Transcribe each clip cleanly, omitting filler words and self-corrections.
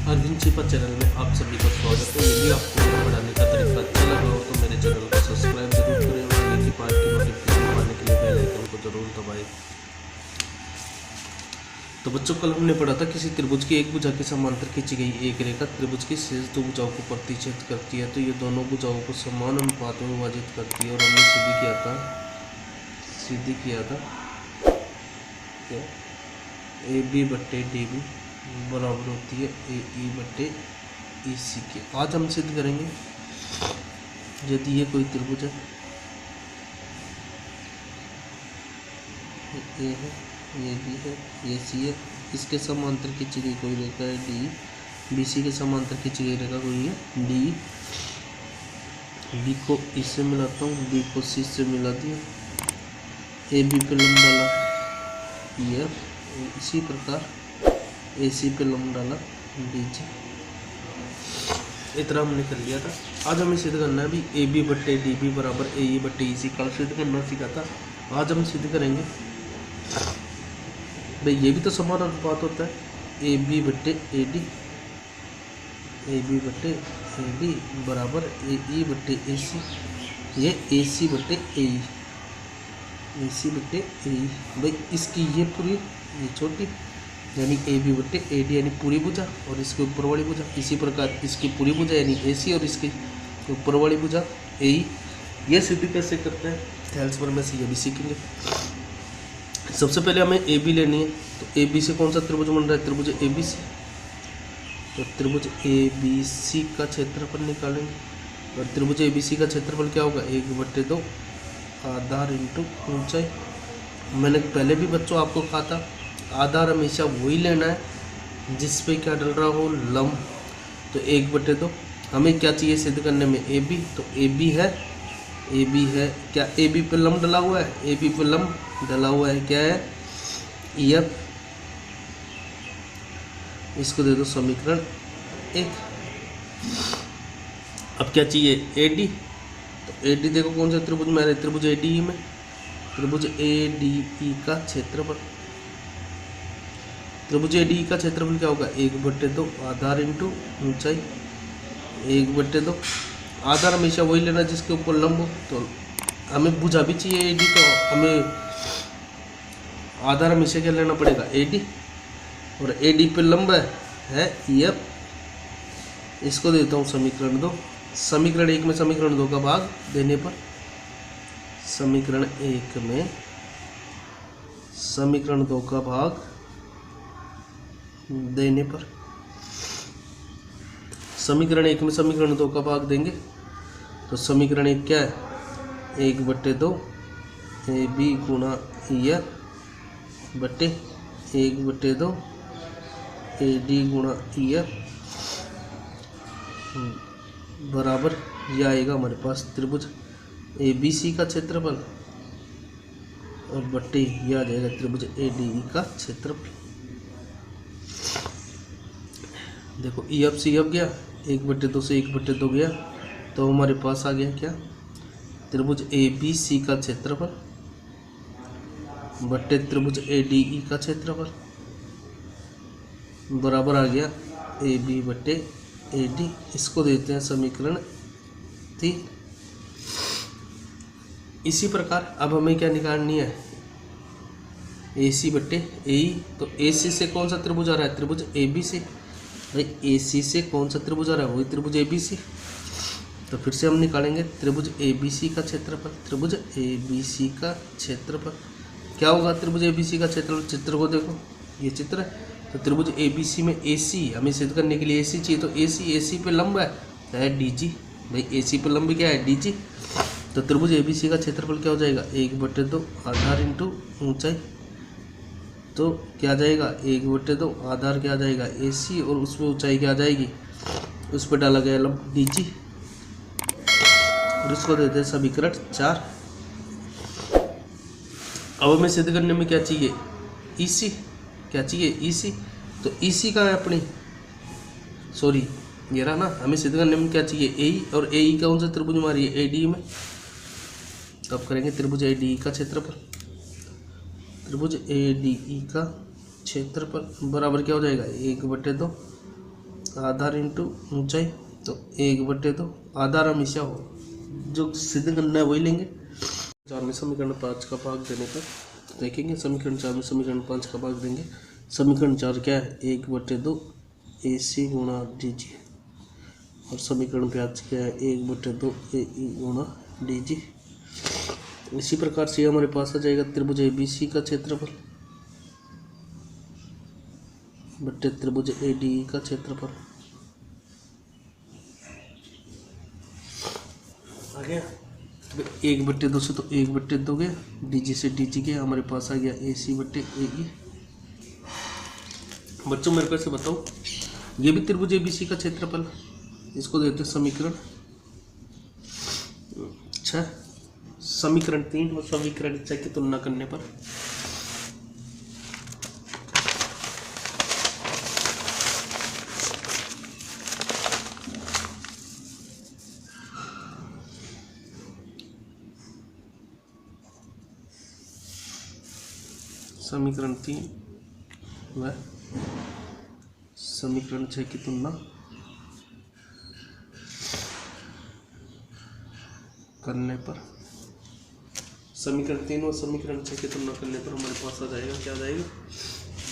Arvind चिपा channel में आप सभी का स्वागत है। यदि आपको मेरा पढ़ाने का तरीका अच्छा लगा हो तो मेरे चैनल को सब्सक्राइब जरूर करें और आगे की पार्ट की नोटिफिकेशन पाने के लिए बेल आइकन को जरूर दबाएं। तो बच्चों, कल हमने पढ़ा था किसी त्रिभुज की एक भुजा के समांतर खींची गई एक रेखा त्रिभुज की शेष दो भुजाओं को प्रतिच्छेद करती है, तो ये दोनों भुजाओं को समान अनुपात में विभाजित करती है। और हमने सीधी किया था ए बी बट्टे डी बी बराबर होती है ए ई बट्टे ई सी के। आज हम सिद्ध करेंगे यदि ये कोई त्रिभुज है, ए है, ये बी है, ये सी है, इसके समांतर खींची गई कोई रेखा है डी, बी सी के समांतर खींची गई रेखा कोई है डी, बी को ई से मिलाता हूँ, बी को सी से मिला दिया, ए बी पे लंब डाला ई एफ, इसी प्रकार ए सी पे लंब डाला डी जी। इतना हमने कर लिया था। आज हमें सिद्ध करना है भी ए बी बट्टे डी बी बराबर ए ई बट्टे ई सी। कल सिद्ध करना सीखा था, आज हम सिद्ध करेंगे भाई ये भी तो समान अनुपात होता है। ए बी बट्टे ए डी, ए बी बट्टे ए डी बराबर ए ई बट्टे ए सी, ये ए सी बट्टे ए ई, ए सी बट्टे ए ई। भाई इसकी ये पूरी ये छोटी यानी ए बी बट्टे ए डी यानी पूरी भुजा और इसके ऊपर वाली भुजा, इसी प्रकार इसकी पूरी भुजा यानी ए सी और इसकी ऊपर वाली भुजा ए ई। ये सिद्ध कैसे करते हैं थैल्स पर में से ये भी सीखेंगे। सबसे पहले हमें ए बी लेनी है, तो ए बी से कौन सा त्रिभुज बन रहा है, त्रिभुज ए बी सी। तो त्रिभुज ए बी सी का क्षेत्रफल निकालेंगे और त्रिभुज ए बी सी का क्षेत्रफल क्या होगा, 1/2 आधार इंटू ऊंचाई। मैंने पहले भी बच्चों आपको कहा था आधार हमेशा वही लेना है जिस पे क्या डल रहा हो लंब। तो 1/2 हमें क्या चाहिए सिद्ध करने में, ए बी। तो ए बी है क्या, ए बी पे लंब डला हुआ है, ए बी पे लंब डला हुआ है क्या है ई एफ। इसको दे दो समीकरण 1। अब क्या चाहिए ए डी। तो ए डी देखो कौन सा त्रिभुज में आ रहा है, त्रिभुज ए डी ई में, त्रिभुज ए डी ई का क्षेत्रफल। त्रिभुज ए डी का क्षेत्रफल क्या होगा, 1/2 आधार इंटू ऊंचाई, 1/2। आधार हमेशा वही लेना जिसके ऊपर लंब हो। तो हमें भुजा भी चाहिए ए डी, तो हमें आधार हमेशा क्या लेना पड़ेगा ए डी, और ए डी पे लंब है ई एफ। इसको देता हूँ समीकरण 2। समीकरण 1 में समीकरण 2 का भाग देने पर, समीकरण 1 में समीकरण 2 का भाग देने पर, समीकरण 1 में समीकरण 2 का भाग देंगे तो समीकरण 1 क्या है, 1/2 ए बी गुणा ई एफ बट्टे 1/2 ए डी गुणा ई एफ बराबर यह आएगा हमारे पास त्रिभुज ए बी सी का क्षेत्रफल और बट्टे यह आ जाएगा त्रिभुज ए डी ई का क्षेत्रफल। देखो ई एफ सी एफ गया, 1/2 से 1/2 गया, तो हमारे पास आ गया क्या, त्रिभुज ए बी सी का क्षेत्रफल बट्टे त्रिभुज ए डी ई का क्षेत्रफल बराबर आ गया ए बी बट्टे ए डी। इसको देते हैं समीकरण 3। इसी प्रकार अब हमें क्या निकालनी है, ए सी बट्टे ए ई। तो ए सी से कौन सा त्रिभुज आ रहा है, त्रिभुज ए बी सी। भाई ए सी से कौन सा त्रिभुज आ रहा है, वही त्रिभुज ए बी सी। तो फिर से हम निकालेंगे त्रिभुज ए बी सी का क्षेत्रफल, त्रिभुज ए बी सी का क्षेत्रफल क्या होगा, त्रिभुज ए बी सी का क्षेत्रफल। चित्र को देखो, ये चित्र है। तो त्रिभुज ए बी सी में ए सी हमें सिद्ध करने के लिए ए सी चाहिए, तो ए सी पे लंब है डी जी। भाई ए सी पे लंब क्या है डी जी। तो त्रिभुज ए बी सी का क्षेत्रफल क्या हो जाएगा, 1/2 आधार इंटू ऊंचाई। तो क्या आ जाएगा, 1/2 आधार क्या आ जाएगा ए सी और उसमें ऊंचाई क्या आ जाएगी, उस पर डाला गया लंब डी जी। और इसको देते हैं समीकरण 4। अब हमें सिद्ध करने में क्या चाहिए, ई सी। क्या चाहिए ई सी। तो ई सी का है अपनी, सॉरी ये रहा ना, हमें सिद्ध करने में क्या चाहिए ए ई, और ए ई कौन सा त्रिभुज हमारी है ए डी में। तो अब करेंगे त्रिभुज ए डी का क्षेत्रफल, त्रिभुज ए डी ई का क्षेत्रफल बराबर क्या हो जाएगा, 1/2 आधार इंटू ऊंचाई, तो 1/2। आधार हमेशा हो जो सिद्ध करना है वही लेंगे। 4 में समीकरण 5 का भाग देने पर देखेंगे, समीकरण 4 में समीकरण 5 का भाग देंगे। समीकरण 4 क्या है, 1/2 AC गुणा DG, और समीकरण 5 क्या है, 1/2 AE गुणा DG। इसी प्रकार से हमारे पास आ जाएगा त्रिभुज ABC का क्षेत्रफल बट्टे त्रिभुज ADE का क्षेत्रफल। आ गया 1/2 से, तो 1/2 गया, DG से DG गया, हमारे पास आ गया AC बट्टे AE। बच्चों मेरे को ऐसे बताओ, ये भी त्रिभुज ABC का क्षेत्रफल, इसको देते हैं समीकरण 6, समीकरण 3 और समीकरण 6 की तुलना करने पर समीकरण 3 व समीकरण 6 की तुलना करने पर, समीकरण 3 और समीकरण 6 की तुलना करने पर हमारे पास आ जाएगा, क्या आ जाएगा,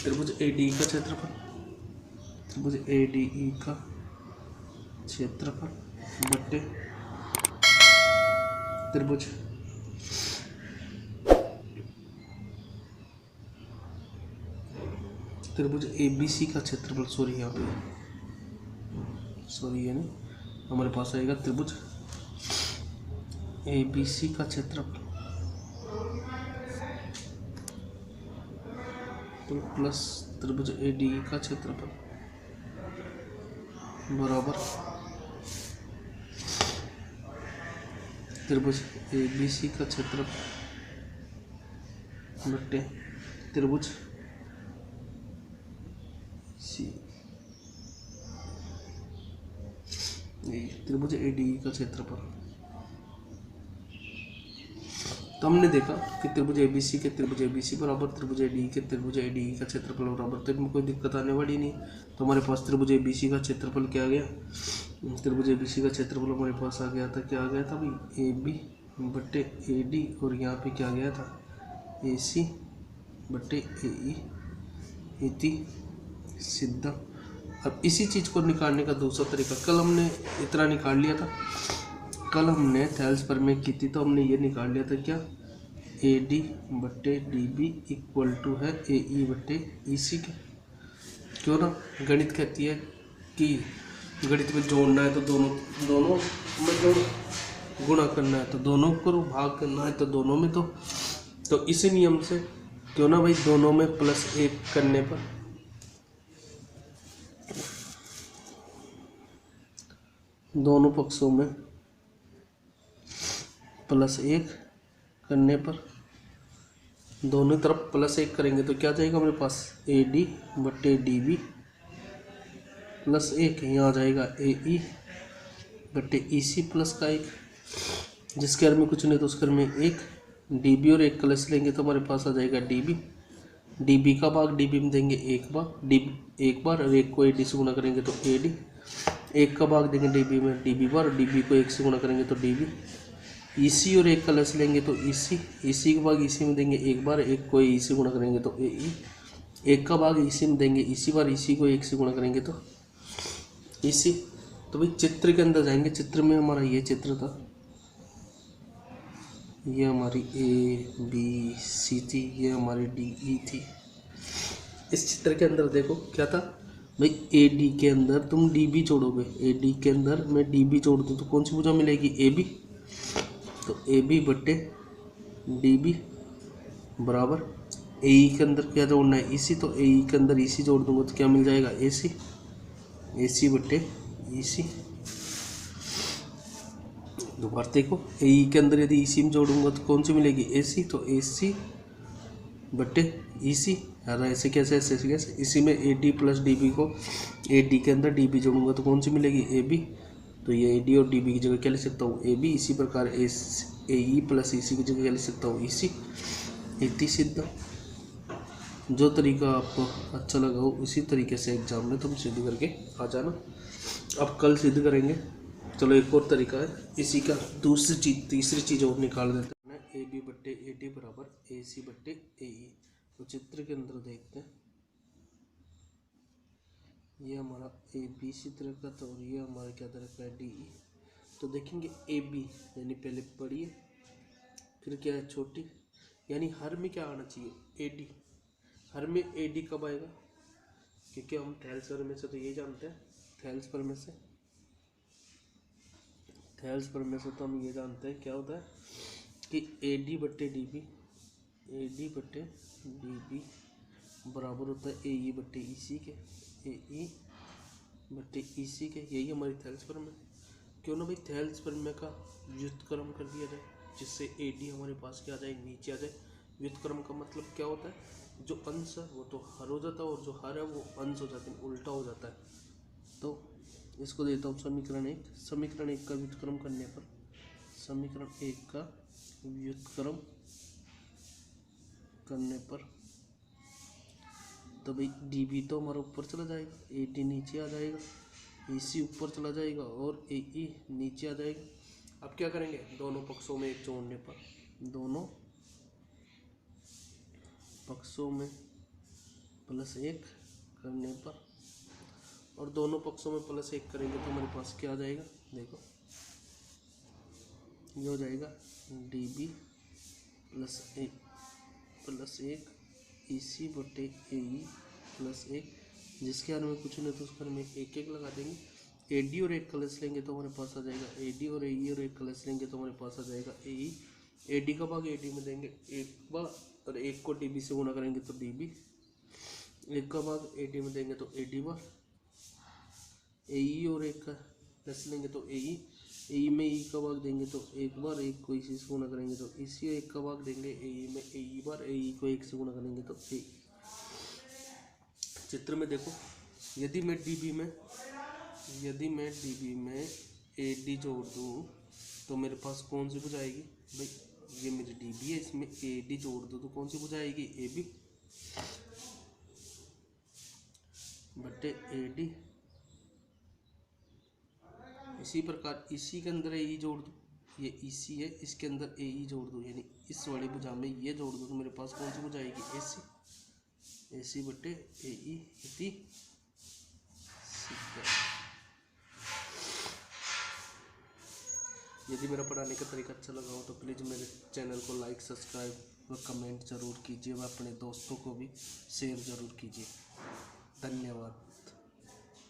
त्रिभुज ADE का क्षेत्रफल, त्रिभुज ADE का क्षेत्रफल बट्टे त्रिभुज ABC का क्षेत्रफल, सॉरी यहाँ पे यानी हमारे पास आएगा त्रिभुज ABC का क्षेत्रफल प्लस त्रिभुज ADE का क्षेत्रफल बराबर त्रिभुज ABC का क्षेत्रफल बट्टे त्रिभुज त्रिभुज ADE का क्षेत्रफल। तो हमने देखा कि त्रिभुज ABC के त्रिभुज ABC बराबर त्रिभुज ADE के त्रिभुज ADE का क्षेत्रफल बराबर, तो इनमें कोई दिक्कत आने वाली नहीं। तो हमारे पास त्रिभुज ABC का क्षेत्रफल क्या आ गया, त्रिभुज ABC का क्षेत्रफल हमारे पास आ गया था, क्या आ गया था भाई, AB बट्टे AD, और यहाँ पे क्या आ गया था, AC बट्टे AE इति सिद्ध। अब इसी चीज़ को निकालने का दूसरा तरीका, कल हमने इतना निकाल लिया था, कल हमने थेल्स प्रमेय की थी, तो हमने ये निकाल लिया था क्या, AD बट्टे DB इक्वल टू है AE बट्टे EC के। क्यों ना, गणित कहती है कि गणित में जोड़ना है तो दोनों में जोड़ो, गुणा करना है तो दोनों करो, भाग करना है तो दोनों में, तो इसी नियम से क्यों ना भाई, दोनों में +1 करने पर, दोनों पक्षों में +1 करने पर, दोनों तरफ +1 करेंगे तो क्या जाएगा हमारे पास, AD बट्टे DB +1, यहाँ आ जाएगा AE बट्टे EC प्लस का 1, जिसके घर में कुछ नहीं तो उसके घर में 1, DB और 1 प्लस लेंगे तो हमारे पास आ जाएगा DB का भाग DB में देंगे 1 बार, और 1 को AD से गुणा करेंगे तो AD, 1 का भाग देंगे DB में DB बार, DB को 1 से गुणा करेंगे तो DB, EC और 1 का लस लेंगे तो EC का भाग EC में देंगे 1 बार, 1 को AE से गुणा करेंगे तो AE, 1 का भाग EC में देंगे EC बार, EC को 1 से गुणा करेंगे तो EC। तो भाई चित्र के अंदर जाएंगे, चित्र में हमारा ये चित्र था, ये हमारी ABC थी, ये हमारी DE थी। इस चित्र के अंदर देखो क्या था भाई, AD के अंदर तुम DB जोड़ोगे, AD के अंदर मैं DB जोड़ दूँ तो कौन सी भुजा मिलेगी, AB, तो AB बट्टे DB बराबर AE के अंदर क्या जोड़ना है, EC, तो AE के अंदर EC जोड़ दूंगा तो क्या मिल जाएगा, AC बट्टे EC। दोबारा देखो, AE के अंदर यदि EC में जोड़ूंगा तो कौन सी मिलेगी, AC, तो AC बट्टे EC। यार ऐसे कैसे, इसी में AD प्लस DB को AD के अंदर DB जोड़ूंगा तो कौन सी मिलेगी, AB, तो ये AD और DB की जगह क्या लिख सकता हूँ, AB। इसी प्रकार AE प्लस EC की जगह क्या लिख सकता हूँ, EC, इति सिद्ध। जो तरीका आपको अच्छा लगा हो उसी तरीके से एग्ज़ाम में तुम सिद्ध करके आ जाना। अब कल सिद्ध करेंगे। चलो एक और तरीका है इसी का, तीसरी चीज़ और निकाल देते हैं। ए बी बट्टे ए डी बराबर ए सी बट्टे ए ई। तो चित्र के अंदर देखते हैं, ये हमारा ए बी सी दरख्त और ये हमारा क्या दरख्त है डी ई। तो देखेंगे ए बी यानी पहले बड़ी है, फिर क्या है छोटी, यानी हर में क्या आना चाहिए ए डी। हर में ए डी कब आएगा, क्योंकि हम थैल्स पर में से तो ये जानते हैं, थैल्स पर में से तो हम ये जानते हैं क्या होता है कि ए डी बट्टे डी बी, ए डी बट्टे डी बी बराबर होता है ए ई बट्टे ई सी के, ए ई बट्टे ई सी के। यही हमारी थैल्स पर में। क्यों ना भाई थैल्स पर में का व्युत्क्रम कर दिया जाए, जिससे ए डी हमारे पास क्या आ जाए, नीचे आ जाए। व्युत्क्रम का मतलब क्या होता है, जो अंश है वो तो हर हो जाता है और जो हर है वो अंश हो जाते हैं, उल्टा हो जाता है। तो इसको देता हूँ समीकरण एक। समीकरण एक का व्युत्क्रम करने पर, समीकरण एक का व्युत्क्रम करने पर तो भाई डी बी तो हमारा ऊपर चला जाएगा, ए डी नीचे आ जाएगा, ए सी ऊपर चला जाएगा और ए ई नीचे आ जाएगा। अब क्या करेंगे, दोनों पक्षों में एक जोड़ने पर, दोनों पक्षों में प्लस एक करने पर, और दोनों पक्षों में प्लस एक करेंगे तो हमारे पास क्या आ जाएगा, देखो ये हो जाएगा डी बी प्लस एक ई सी बटे ए ई प्लस एक, जिसके बारे में कुछ नहीं तो उसके बारे में एक एक लगा देंगे। ए डी और एक कलश लेंगे तो हमारे पास आ जाएगा ए डी, और ए ई और एक कलश लेंगे तो हमारे पास आ जाएगा ए ई। ए डी का भाग ए डी में देंगे एक बार, और एक को डी बी से गुणा करेंगे तो डी बी, एक का भाग ए डी में देंगे तो ए डी बार, ए ई और एक का प्लस लेंगे तो ए ई में ई का भाग देंगे तो एक बार, एक को इसी से गुणा करेंगे तो इसी, एक का भाग देंगे ए ई में ए ई बार, ए ई को एक से गुणा करेंगे तो ए। चित्र में देखो, यदि मैं डी बी में ए डी जोड़ दूँ तो मेरे पास कौन सी भुजा आएगी भाई, ये मेरी डी बी है, इसमें ए डी जोड़ दो तो कौन सी भुजा आएगी, ए बी बटे ए डी। इसी प्रकार इसी के अंदर ए ई जोड़ दूँ, ये इसी है, इसके अंदर ए ई जोड़ दूँ, यानी इस वाली भुजा में ये जोड़ दूँ तो मेरे पास कौन सी भुजा आएगी, ए सी, ए सी बटे ए ई इति सिद्ध। यदि मेरा पढ़ाने का तरीका अच्छा लगा हो तो प्लीज़ मेरे चैनल को लाइक, सब्सक्राइब और कमेंट ज़रूर कीजिए, व अपने दोस्तों को भी शेयर ज़रूर कीजिए। धन्यवाद।